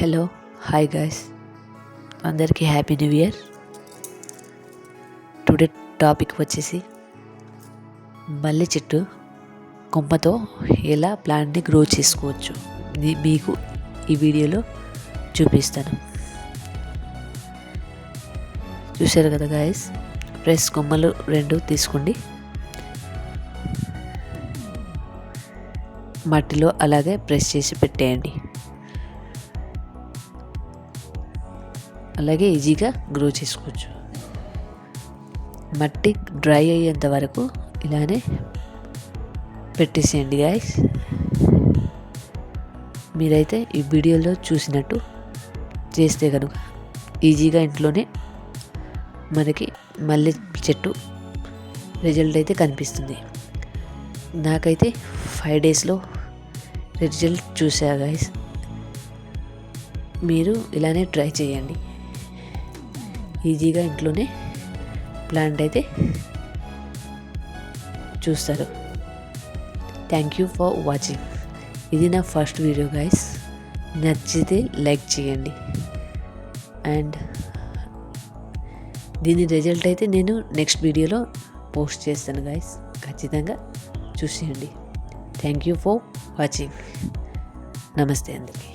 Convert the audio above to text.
Hello hi guys, అందరికీ happy new year. Today topic వచ్చేసి మల్లె చెట్టు కొమ్మతో ఎలా ప్లాంట్ని గ్రో చేసుకోవచ్చు మీకు ఈ వీడియోలో చూపిస్తాను. చూశారు కదా గైస్, ఫ్రెష్ కొమ్మలు 2 తీసుకోండి. మట్టిలో అలాగే ప్రెస్ చేసి పెట్టేయండి. అలాగే ఈజీగా గ్రో చేసుకోవచ్చు. మట్టి డ్రై అయ్యేంత వరకు ఇలానే పెట్టేసేయండి గాయస్. మీరైతే ఈ వీడియోలో చూసినట్టు చేస్తే కనుక ఈజీగా ఇంట్లోనే మనకి మల్లె చెట్టు రిజల్ట్ అయితే కనిపిస్తుంది. నాకైతే 5 డేస్లో రిజల్ట్ చూసా గాయస్. మీరు ఇలానే ట్రై చేయండి. ఈజీగా ఇంట్లోనే ప్లాంట్ అయితే చూస్తారు. Thank you for watching. ఇది నా ఫస్ట్ వీడియో గైస్. నచ్చితే లైక్ చేయండి. అండ్ దీని రిజల్ట్ అయితే నేను నెక్స్ట్ వీడియోలో పోస్ట్ చేస్తాను గైస్. ఖచ్చితంగా చూసేయండి. Thank you for watching. నమస్తే అందరికీ.